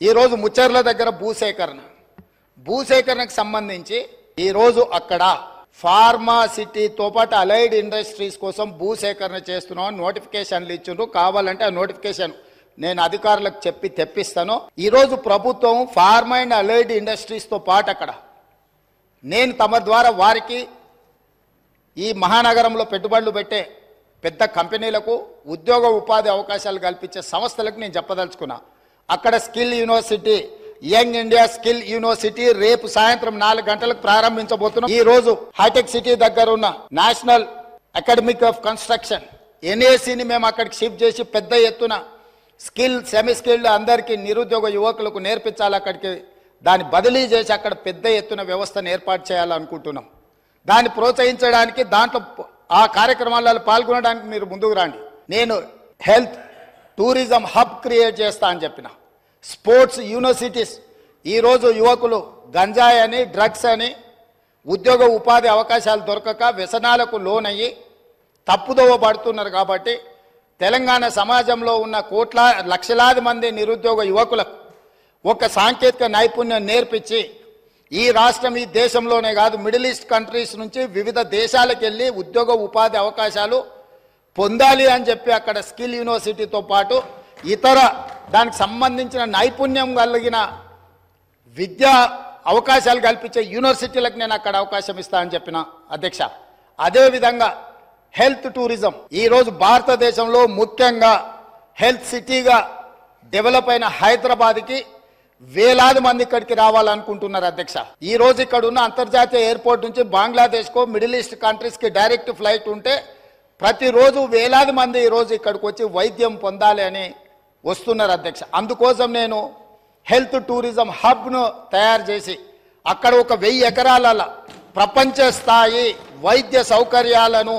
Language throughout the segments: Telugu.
ఈరోజు ముచ్చర్ల దగ్గర భూసేకరణకు సంబంధించి ఈరోజు అక్కడ ఫార్మాసిటీతో పాటు అలైడ్ ఇండస్ట్రీస్ కోసం భూసేకరణ చేస్తున్నాం నోటిఫికేషన్లు ఇచ్చిండ్రు. కావాలంటే ఆ నోటిఫికేషన్ నేను అధికారులకు చెప్పి తెప్పిస్తాను. ఈరోజు ప్రభుత్వం ఫార్మా అండ్ అలైడ్ ఇండస్ట్రీస్తో పాటు అక్కడ నేను తమ ద్వారా వారికి ఈ మహానగరంలో పెట్టుబడులు పెట్టే పెద్ద కంపెనీలకు ఉద్యోగ ఉపాధి అవకాశాలు కల్పించే సంస్థలకు నేను చెప్పదలుచుకున్నా. అక్కడ skill university, young India skill university రేపు సాయంత్రం 4 గంటలకు ప్రారంభించబోతున్నాం. ఈ రోజు హైటెక్ సిటీ దగ్గర ఉన్న నేషనల్ అకాడమిక్ ఆఫ్ కన్స్ట్రక్షన్ ఎన్ఏసిని మేము అక్కడికి షిఫ్ట్ చేసి పెద్ద ఎత్తున స్కిల్ సెమీ స్కిల్డ్ అందరికీ నిరుద్యోగ యువకులకు నేర్పించాలి. అక్కడికి దాన్ని బదిలీ చేసి అక్కడ పెద్ద ఎత్తున వ్యవస్థను ఏర్పాటు చేయాలనుకుంటున్నాం. దాన్ని ప్రోత్సహించడానికి దాంట్లో ఆ కార్యక్రమాలలో పాల్గొనడానికి మీరు ముందుకు రండి. నేను హెల్త్ టూరిజం హబ్ క్రియేట్ చేస్తా అని చెప్పిన. స్పోర్ట్స్ యూనివర్సిటీస్, ఈరోజు యువకులు గంజాయి అని డ్రగ్స్ అని ఉద్యోగ ఉపాధి అవకాశాలు దొరకక వ్యసనాలకు లోనయ్యి తప్పుదోవ పడుతున్నారు. కాబట్టి తెలంగాణ సమాజంలో ఉన్న లక్షలాది మంది నిరుద్యోగ యువకులకు ఒక సాంకేతిక నైపుణ్యం నేర్పించి ఈ రాష్ట్రం ఈ దేశంలోనే కాదు మిడిల్ ఈస్ట్ కంట్రీస్ నుంచి వివిధ దేశాలకు వెళ్ళి ఉద్యోగ ఉపాధి అవకాశాలు పొందాలి అని చెప్పి అక్కడ స్కిల్ యూనివర్సిటీతో పాటు ఇతర దానికి సంబంధించిన నైపుణ్యం కలిగిన విద్యా అవకాశాలు కల్పించే యూనివర్సిటీలకు నేను అక్కడ అవకాశం ఇస్తా అని చెప్పిన అధ్యక్ష. అదేవిధంగా హెల్త్ టూరిజం, ఈరోజు భారతదేశంలో ముఖ్యంగా హెల్త్ సిటీగా డెవలప్ అయిన హైదరాబాద్కి వేలాది మంది ఇక్కడికి రావాలనుకుంటున్నారు అధ్యక్ష. ఈ రోజు ఇక్కడ ఉన్న అంతర్జాతీయ ఎయిర్పోర్ట్ నుంచి బంగ్లాదేశ్కో మిడిల్ ఈస్ట్ కంట్రీస్కి డైరెక్ట్ ఫ్లైట్ ఉంటే ప్రతిరోజు వేలాది మంది ఈరోజు ఇక్కడికి వచ్చి వైద్యం పొందాలి అని వస్తున్నారు అధ్యక్ష. అందుకోసం నేను హెల్త్ టూరిజం హబ్ను తయారు చేసి అక్కడ ఒక 1000 ఎకరాల ప్రపంచ స్థాయి వైద్య సౌకర్యాలను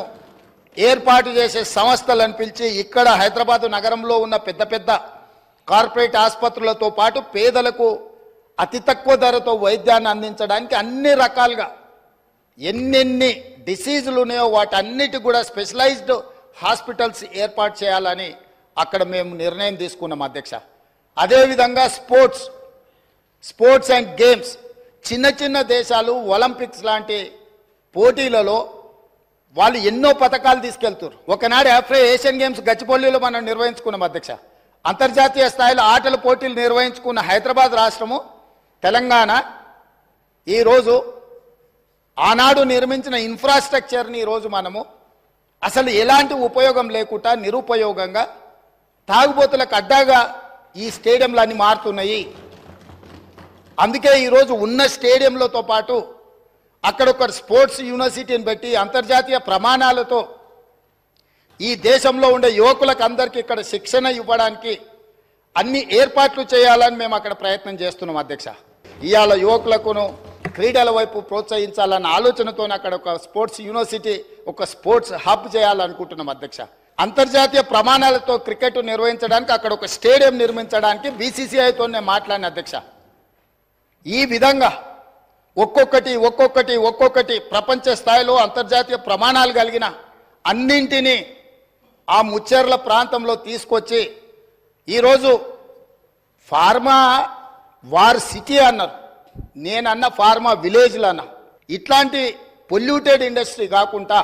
ఏర్పాటు చేసే సంస్థలను పిలిచి ఇక్కడ హైదరాబాద్ నగరంలో ఉన్న పెద్ద పెద్ద కార్పొరేట్ ఆసుపత్రులతో పాటు పేదలకు అతి తక్కువ ధరతో వైద్యాన్ని అందించడానికి అన్ని రకాలుగా ఎన్నెన్ని డిసీజులు ఉన్నాయో వాటన్నిటి కూడా స్పెషలైజ్డ్ హాస్పిటల్స్ ఏర్పాటు చేయాలని అక్కడ మేము నిర్ణయం తీసుకున్నాం అధ్యక్ష. అదేవిధంగా స్పోర్ట్స్ అండ్ గేమ్స్, చిన్న చిన్న దేశాలు ఒలింపిక్స్ లాంటి పోటీలలో వాళ్ళు ఎన్నో పథకాలు తీసుకెళ్తారు. ఒకనాడు ఏషియన్ గేమ్స్ గచ్చిపల్లిలో మనం నిర్వహించుకున్నాం అధ్యక్ష. అంతర్జాతీయ స్థాయిలో ఆటల పోటీలు నిర్వహించుకున్న హైదరాబాద్ రాష్ట్రము తెలంగాణ ఈరోజు ఆనాడు నిర్మించిన ఇన్ఫ్రాస్ట్రక్చర్ని ఈరోజు మనము అసలు ఎలాంటి ఉపయోగం లేకుండా నిరుపయోగంగా తాగుబోతులకు అడ్డాగా ఈ స్టేడియంలన్నీ మారుతున్నాయి. అందుకే ఈరోజు ఉన్న స్టేడియంలతో పాటు అక్కడ ఒక స్పోర్ట్స్ యూనివర్సిటీని పెట్టి అంతర్జాతీయ ప్రమాణాలతో ఈ దేశంలో ఉండే యువకులకు అందరికీ ఇక్కడ శిక్షణ ఇవ్వడానికి అన్ని ఏర్పాట్లు చేయాలని మేము అక్కడ ప్రయత్నం చేస్తున్నాం అధ్యక్ష. ఇవాళ యువకులకును క్రీడల వైపు ప్రోత్సహించాలన్న ఆలోచనతో అక్కడ ఒక స్పోర్ట్స్ యూనివర్సిటీ, ఒక స్పోర్ట్స్ హబ్ చేయాలనుకుంటున్నాం అధ్యక్ష. అంతర్జాతీయ ప్రమాణాలతో క్రికెట్ నిర్వహించడానికి అక్కడ ఒక స్టేడియం నిర్మించడానికి బీసీసీఐతో నేను మాట్లాడిన అధ్యక్ష. ఈ విధంగా ఒక్కొక్కటి ప్రపంచ స్థాయిలో అంతర్జాతీయ ప్రమాణాలు కలిగిన అన్నింటినీ ఆ ముచ్చెర్ల ప్రాంతంలో తీసుకొచ్చి ఈరోజు ఫార్మా వార్ సిటీ అన్నారు, నేనన్న ఫార్మా విలేజ్లు అన్నా. ఇట్లాంటి పొల్యూటెడ్ ఇండస్ట్రీ కాకుండా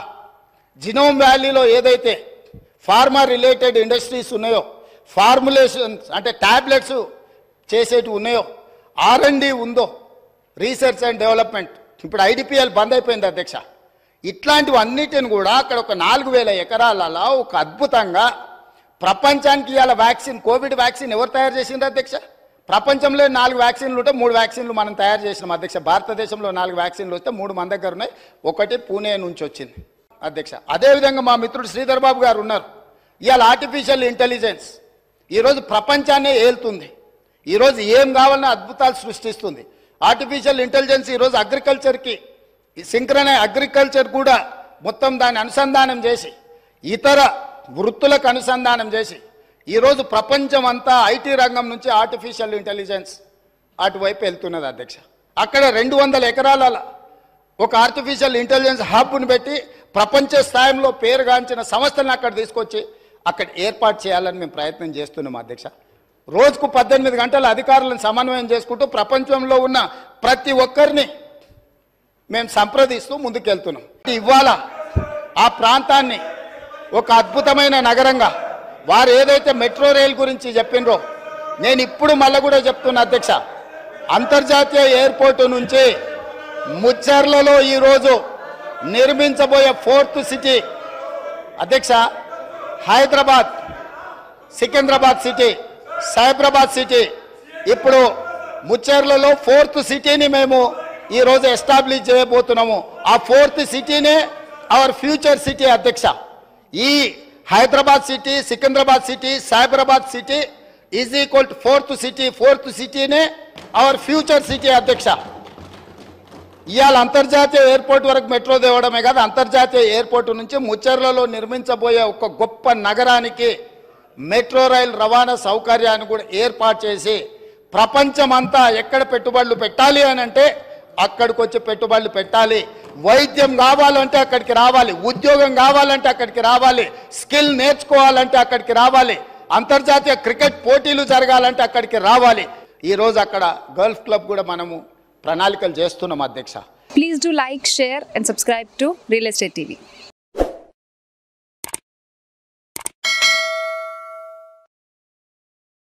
జినోమ్ వ్యాలీలో ఏదైతే ఫార్మా రిలేటెడ్ ఇండస్ట్రీస్ ఉన్నాయో, ఫార్ములేషన్స్ అంటే ట్యాబ్లెట్స్ చేసేటివి ఉన్నాయో, R&D ఉందో, రీసెర్చ్ అండ్ డెవలప్మెంట్, ఇప్పుడు IDPL బంద్ అయిపోయింది అధ్యక్ష. ఇట్లాంటివన్నిటిని కూడా అక్కడ ఒక 4000 ఎకరాలలో ఒక అద్భుతంగా ప్రపంచానికి ఇవాళ వ్యాక్సిన్, కోవిడ్ వ్యాక్సిన్ ఎవరు తయారు చేసిండ్రు అధ్యక్ష? ప్రపంచంలో 4 వ్యాక్సిన్లు ఉంటే 3 వ్యాక్సిన్లు మనం తయారు చేసినాం అధ్యక్ష. భారతదేశంలో 4 వ్యాక్సిన్లు వస్తే 3 మన దగ్గర ఉన్నాయి, ఒకటి పూణే నుంచి వచ్చింది అధ్యక్ష. అదేవిధంగా మా మిత్రుడు శ్రీధర్ బాబు గారు ఉన్నారు. ఇవాళ ఆర్టిఫిషియల్ ఇంటెలిజెన్స్ ఈరోజు ప్రపంచాన్నే ఏలుతుంది. ఈరోజు ఏం కావాలన్నా అద్భుతాలు సృష్టిస్తుంది. ఆర్టిఫిషియల్ ఇంటెలిజెన్స్ ఈరోజు అగ్రికల్చర్కి అగ్రికల్చర్ కూడా మొత్తం దాన్ని అనుసంధానం చేసి ఇతర వృత్తులకు అనుసంధానం చేసి ఈరోజు ప్రపంచం అంతా ఐటీ రంగం నుంచి ఆర్టిఫిషియల్ ఇంటెలిజెన్స్ అటువైపు వెళ్తున్నది అధ్యక్ష. అక్కడ 200 ఎకరాల ఒక ఆర్టిఫిషియల్ ఇంటెలిజెన్స్ హబ్ను పెట్టి ప్రపంచ స్థాయిలో పేరుగాంచిన సంస్థలను అక్కడ తీసుకొచ్చి అక్కడ ఏర్పాటు చేయాలని మేము ప్రయత్నం చేస్తున్నాం అధ్యక్ష. రోజుకు 18 గంటల అధికారులను సమన్వయం చేసుకుంటూ ప్రపంచంలో ఉన్న ప్రతి ఒక్కరిని మేము సంప్రదిస్తూ ముందుకెళ్తున్నాం. ఇవాళ ఆ ప్రాంతాన్ని ఒక అద్భుతమైన నగరంగా వారు ఏదైతే మెట్రో రైల్ గురించి చెప్పినరో నేను ఇప్పుడు మళ్ళీ కూడా చెప్తున్నా అధ్యక్ష, అంతర్జాతీయ ఎయిర్పోర్టు నుంచి ముచ్చర్లలో ఈరోజు నిర్మించబోయే 4th సిటీ అధ్యక్ష, హైదరాబాద్, సికింద్రాబాద్ సిటీ, సైబరాబాద్ సిటీ, ఇప్పుడు ముచ్చర్లలో 4th సిటీని మేము ఈరోజు ఎస్టాబ్లిష్ చేయబోతున్నాము. ఆ 4th సిటీనే అవర్ ఫ్యూచర్ సిటీ అధ్యక్ష. ఈ Hyderabad city, Secunderabad city, Cyberabad city is equal to 4th city. 4th సిటీనే అవర్ ఫ్యూచర్ సిటీ అధ్యక్ష. ఇవాళ అంతర్జాతీయ ఎయిర్పోర్ట్ వరకు మెట్రో తేవడమే కాదు, అంతర్జాతీయ ఎయిర్పోర్టు నుంచి ముచ్చర్లలో నిర్మించబోయే ఒక గొప్ప నగరానికి మెట్రో రైల్ రవాణా సౌకర్యాన్ని కూడా ఏర్పాటు చేసి ప్రపంచమంతా ఎక్కడ పెట్టుబడులు పెట్టాలి అని అంటే అక్కడికి వచ్చి పెట్టుబడులు పెట్టాలి. వైద్యం కావాలంటే అక్కడికి రావాలి, ఉద్యోగం కావాలంటే అక్కడికి రావాలి, స్కిల్ నేర్చుకోవాలంటే అక్కడికి రావాలి, అంతర్జాతీయ క్రికెట్ పోటీలు జరగాలంటే అక్కడికి రావాలి. ఈరోజు అక్కడ గల్ఫ్ క్లబ్ కూడా మనము ప్రణాళికలు చేస్తున్నాం అధ్యక్ష. Please do like, share and subscribe to Real Estate TV.